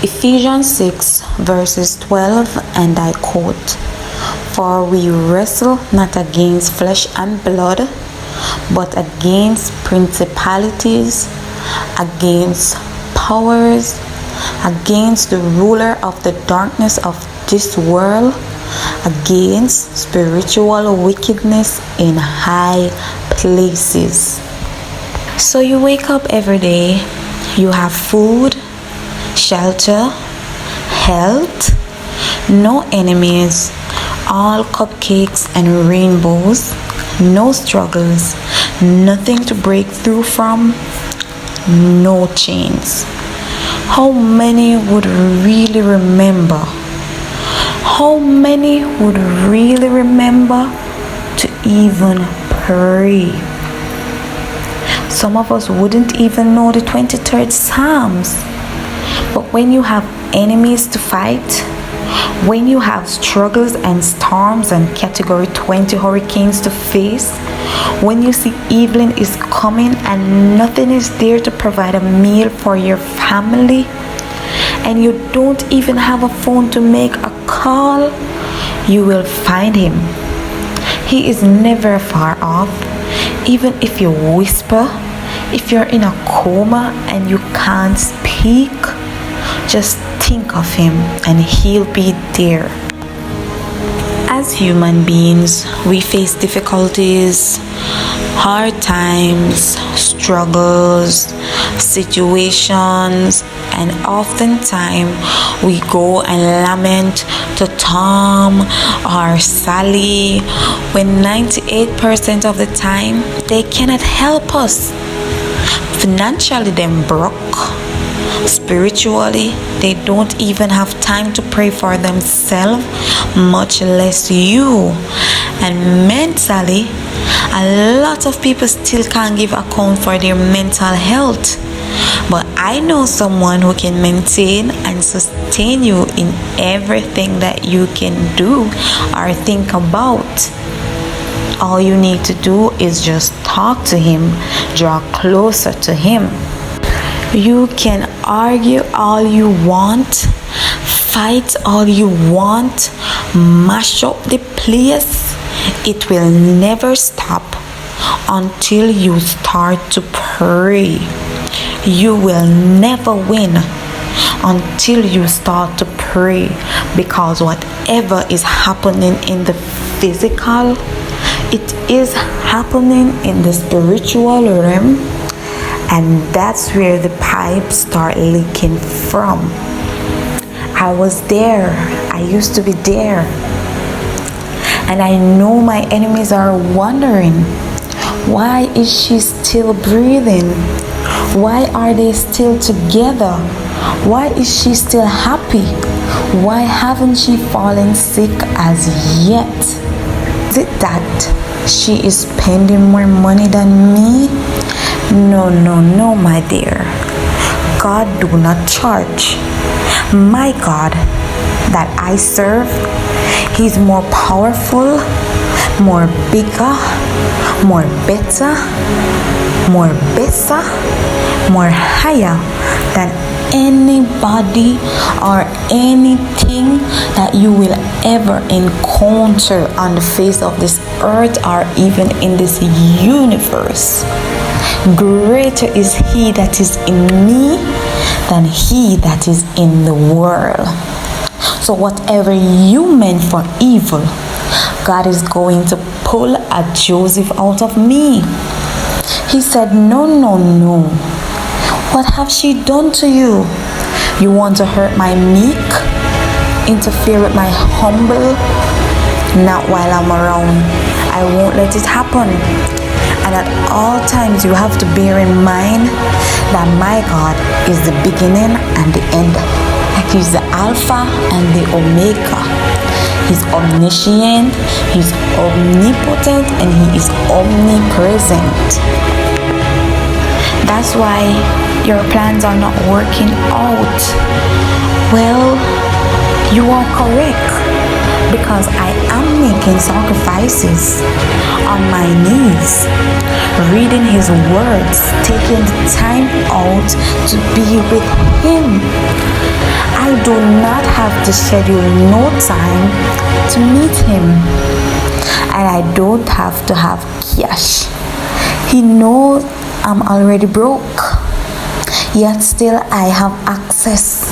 Ephesians 6 verses 12, and I quote, "For we wrestle not against flesh and blood, but against principalities, against powers, against the ruler of the darkness of this world, against spiritual wickedness in high places." So you wake up every day, you have food, shelter, health, no enemies, all cupcakes and rainbows, no struggles, nothing to break through from, no chains. How many would really remember? How many would really remember to even pray? Some of us wouldn't even know the 23rd Psalms. But when you have enemies to fight, when you have struggles and storms and category 20 hurricanes to face, when you see evening is coming and nothing is there to provide a meal for your family, and you don't even have a phone to make a call, you will find him. He is never far off. Even if you whisper, if you're in a coma and you can't speak, just think of him and he'll be there. As human beings, we face difficulties, hard times, struggles, situations, and oftentimes we go and lament to Tom or Sally when 98% of the time they cannot help us. Financially, they're broke. Spiritually, they don't even have time to pray for themselves, much less you. And mentally, a lot of people still can't give account for their mental health. But I know someone who can maintain and sustain you in everything that you can do or think about. All you need to do is just talk to him, draw closer to him. You can argue all you want, fight all you want, mash up the place. It will never stop until you start to pray. You will never win until you start to pray, because whatever is happening in the physical, it is happening in the spiritual realm. And that's where the pipes start leaking from. I was there. I used to be there. And I know my enemies are wondering, why is she still breathing? Why are they still together? Why is she still happy? Why haven't she fallen sick as yet? Is it that she is spending more money than me? No, my dear. God do not charge. My God that I serve, he's more powerful, more bigger, more better, more higher than anybody or anything that you will ever encounter on the face of this earth or even in this universe. Greater is he that is in me than he that is in the world. So whatever you meant for evil, God is going to pull a Joseph out of me. He said, no. What have she done to you? You want to hurt my meek? Interfere with my humble? Not while I'm around. I won't let it happen. And at all times you have to bear in mind that my God is the beginning and the end. Like he's the Alpha and the Omega. He's omniscient, he's omnipotent, and he is omnipresent. That's why your plans are not working out. Well, you are correct, because I am making sacrifices on my knees, reading his words, taking the time out to be with him. have to schedule no time to meet him, and I don't have to have cash. He knows I'm already broke, yet still I have access.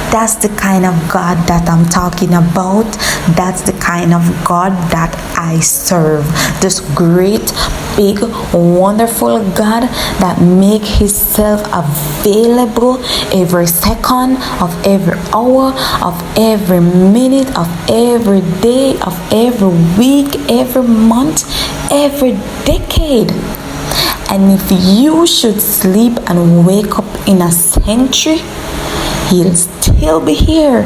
That's the kind of God that I'm talking about. That's the kind of God that I serve. This great, big, wonderful God that make himself available every second of every hour, of every minute, of every day, of every week, every month, every decade. And if you should sleep and wake up in a century, he'll still be here.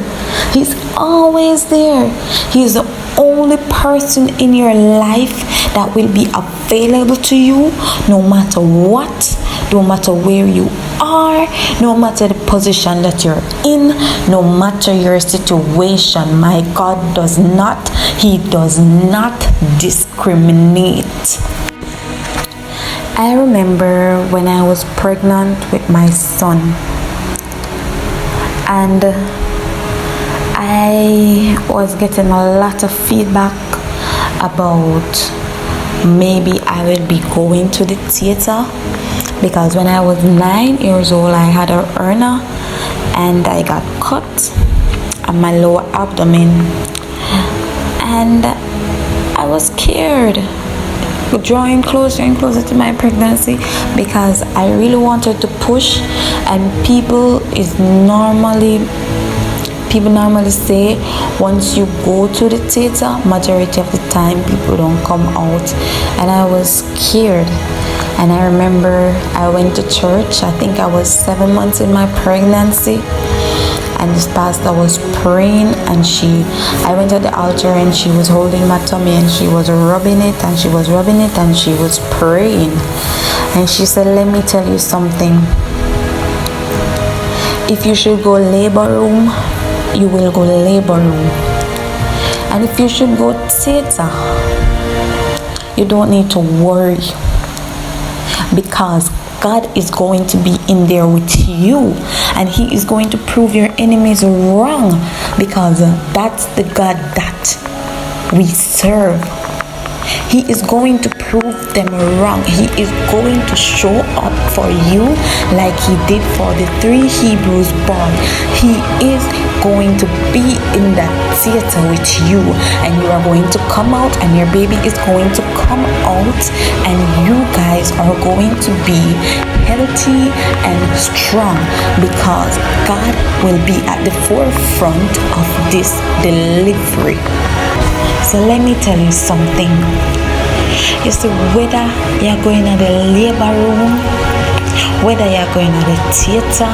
He's always there. He's the only person in your life that will be available to you no matter what, no matter where you are, no matter the position that you're in, no matter your situation. My God does not discriminate. I remember when I was pregnant with my son, and I was getting a lot of feedback about maybe I will be going to the theater, because when I was 9 years old I had a hernia and I got cut on my lower abdomen, and I was scared, drawing closer and closer to my pregnancy, because I really wanted to push. And people normally say once you go to the theater, majority of the time people don't come out, and I was scared. And I remember I went to church. I think I was 7 months in my pregnancy, and this pastor was praying, and I went to the altar and she was holding my tummy and she was rubbing it and she was rubbing it and she was praying, and she said, let me tell you something. If you should go labor room, you will go labor room, and if you should go theater, you don't need to worry, because God is going to be in there with you, and he is going to prove your enemies wrong, because that's the God that we serve. He is going to prove them wrong. He is going to show up for you like he did for the 3 Hebrews boys. He is going to be in that theater with you, and you are going to come out, and your baby is going to come out, and you guys are going to be healthy and strong, because God will be at the forefront of this delivery. So let me tell you something. You see, whether you're going to the labor room, whether you're going to the theater,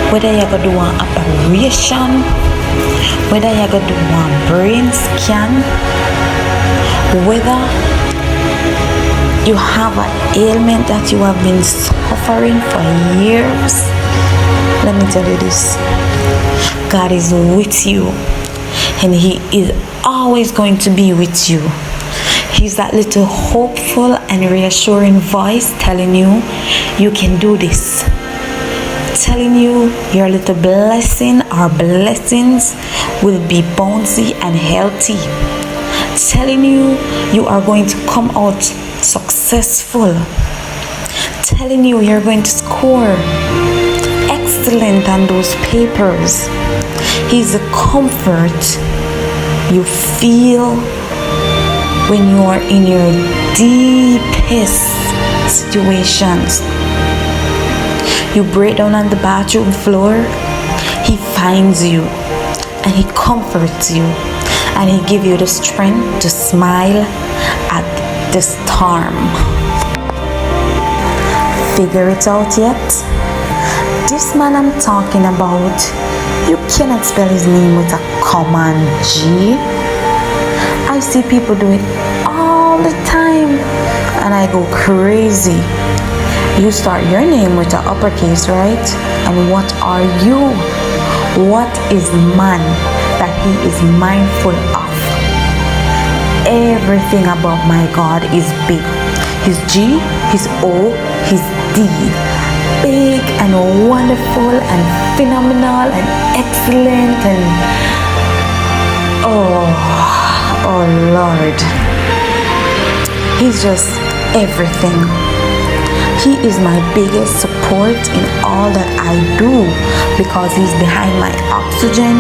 whether you're going to do an operation, whether you're going to do a brain scan, whether you have an ailment that you have been suffering for years, let me tell you this. God is with you, and he is always going to be with you. He's that little hopeful and reassuring voice telling you you can do this, telling you your little blessing or blessings will be bouncy and healthy, telling you you are going to come out successful, telling you you're going to score excellent on those papers. He's the comfort you feel when you are in your deepest situations. You break down on the bathroom floor, he finds you and he comforts you, and he gives you the strength to smile at the storm. Figure it out yet? This man I'm talking about, you cannot spell his name with a common G. I see people do it all the time and I go crazy. You start your name with an uppercase, right? And what are you? What is man that he is mindful of? Everything about my God is big. His G, his O, his D. big and wonderful and phenomenal and excellent and oh Lord, he's just everything. He is my biggest support in all that I do because he's behind my oxygen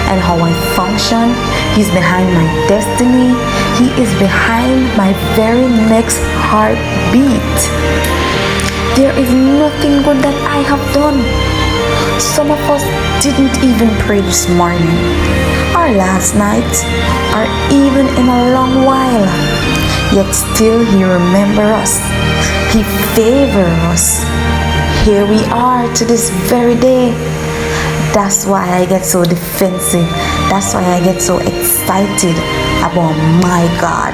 and how I function. He's behind my destiny. He is behind my very next heartbeat. There is nothing good that I have done. Some of us didn't even pray this morning or last night or even in a long while. Yet still he remembers us. He favors us. Here we are to this very day. That's why I get so defensive. That's why I get so excited about my God.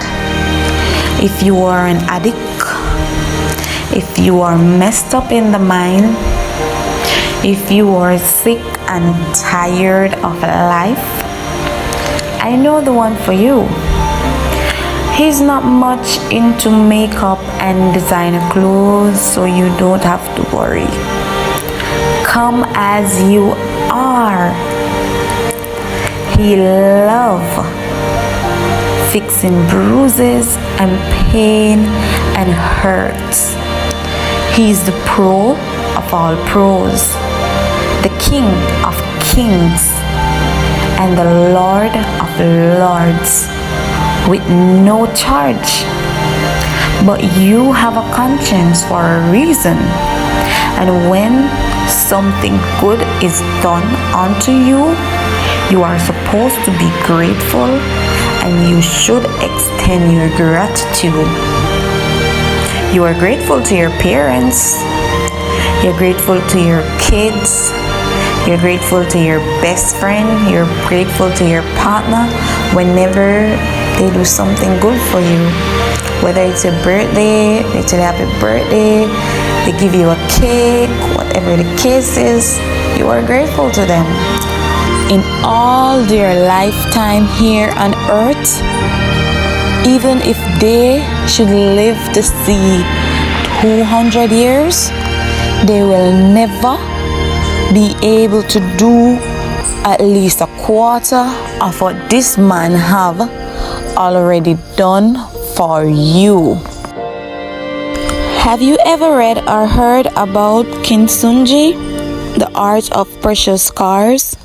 If you are an addict, if you are messed up in the mind, if you are sick and tired of life, I know the one for you. He's not much into makeup and designer clothes, so you don't have to worry. Come as you are. He loves fixing bruises and pain and hurts. He's the pro of all pros, the King of kings, and the Lord of lords, with no charge. But you have a conscience for a reason, and when something good is done unto you, you are supposed to be grateful, and you should extend your gratitude. You are grateful to your parents, you're grateful to your kids, you're grateful to your best friend, you're grateful to your partner whenever they do something good for you. Whether it's your birthday, they tell you happy birthday, they give you a cake, whatever the case is, you are grateful to them. In all their lifetime here on earth, even if they should live to see 200 years, they will never be able to do at least a quarter of what this man have already done for you. Have you ever read or heard about kintsugi, the art of precious scars?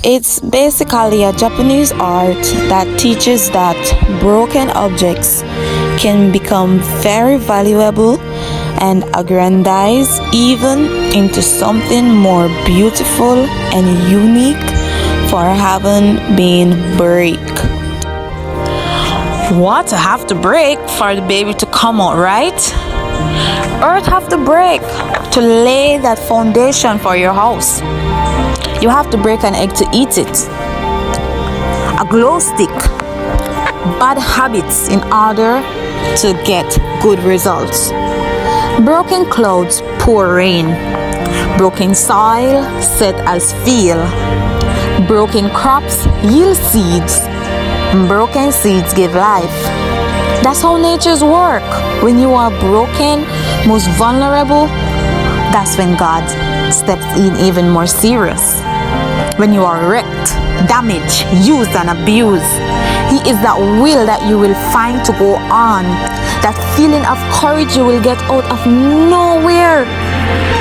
It's basically a Japanese art that teaches that broken objects can become very valuable and aggrandize even into something more beautiful and unique for having been break. What have to break for the baby to come out, right? Earth have to break to lay that foundation for your house. You have to break an egg to eat it. A glow stick. Bad habits in order to get good results. Broken clouds pour rain. Broken soil set as field. Broken crops yield seeds. Broken seeds give life. That's how nature's work. When you are broken, most vulnerable, that's when God steps in even more serious. When you are wrecked, damaged, used and abused, He is that will that you will find to go on. That feeling of courage you will get out of nowhere.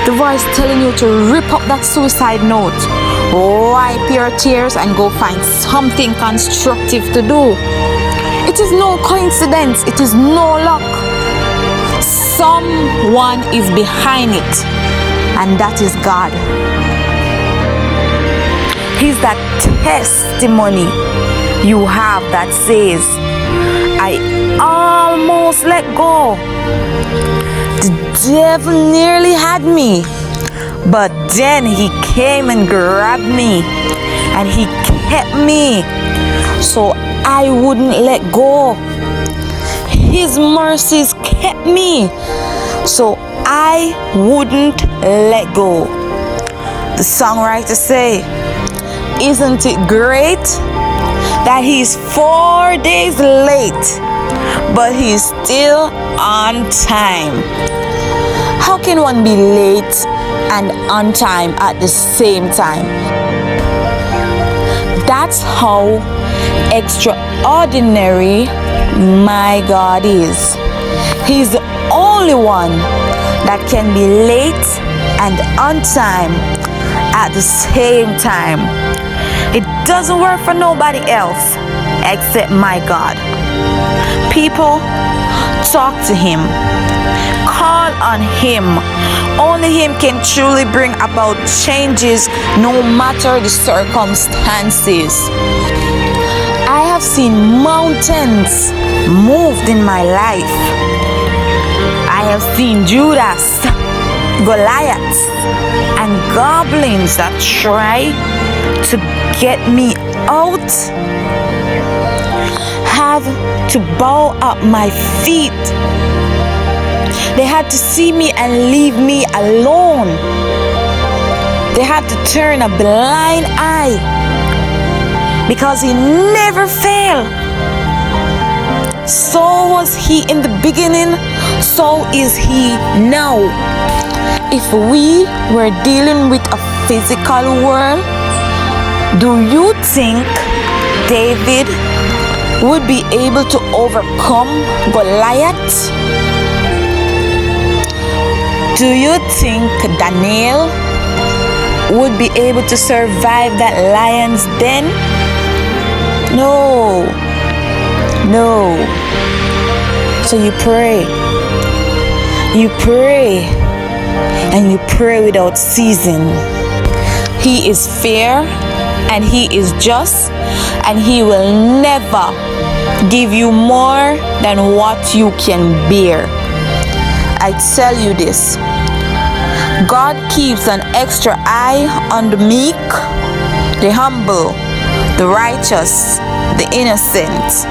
The voice telling you to rip up that suicide note, wipe your tears and go find something constructive to do. It is no coincidence, it is no luck. Someone is behind it, and that is God. He's that testimony you have that says, I almost let go. The devil nearly had me, but then he came and grabbed me and he kept me so I wouldn't let go. His mercies kept me so I wouldn't let go. The songwriter say, isn't it great that he's 4 days late, but he's still on time? How can one be late and on time at the same time? That's how extraordinary my God is. He's the only one that can be late and on time at the same time. It doesn't work for nobody else except my God. People, talk to Him. Call on Him. Only Him can truly bring about changes no matter the circumstances. I have seen mountains moved in my life. I have seen Judas, Goliath, and goblins that try to get me out have to bow at my feet. They had to see me and leave me alone. They had to turn a blind eye because He never failed. So was He in the beginning, so is He now. If we were dealing with a physical world, do you think David would be able to overcome Goliath? Do you think Daniel would be able to survive that lion's den? No. So you pray, and you pray without ceasing. He is fair and He is just, and He will never give you more than what you can bear. I tell you this, God keeps an extra eye on the meek, the humble, the righteous, the innocent.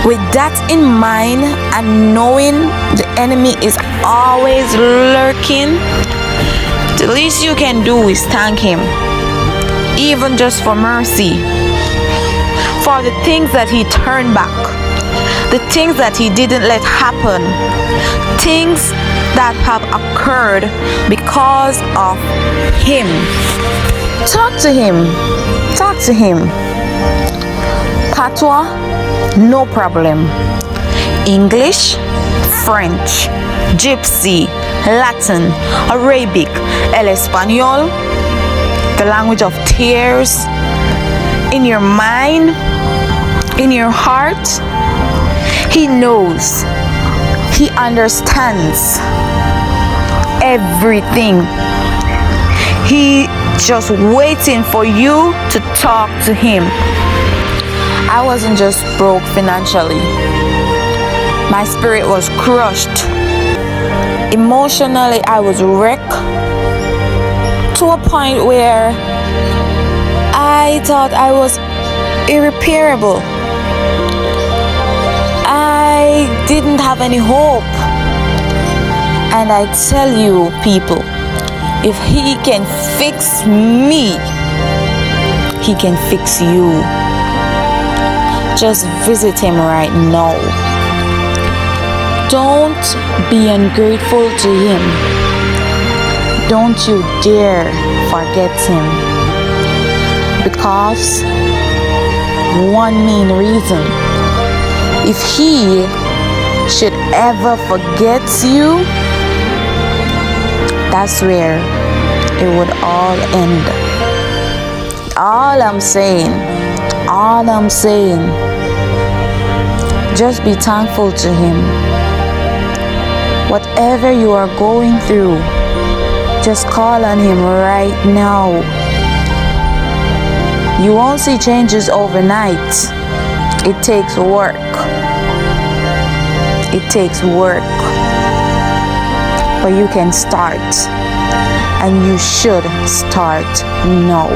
With that in mind, and knowing the enemy is always lurking, the least you can do is thank Him, even just for mercy, for the things that He turned back, the things that He didn't let happen, things that have occurred because of Him. Talk to Him. Patois, no problem. English, French, Gypsy, Latin, Arabic, El Espanol, the language of tears, in your mind, in your heart. He knows. He understands everything. He just waiting for you to talk to Him. I wasn't just broke financially. My spirit was crushed. Emotionally, I was wrecked to a point where I thought I was irreparable. I didn't have any hope. And I tell you, people, if He can fix me, He can fix you. Just visit Him right now. Don't be ungrateful to Him. Don't you dare forget Him. Because one main reason, if He should ever forget you, that's where it would all end. All I'm saying, just be thankful to Him. Whatever you are going through, just call on Him right now. You won't see changes overnight. It takes work. But you can start, and you should start now.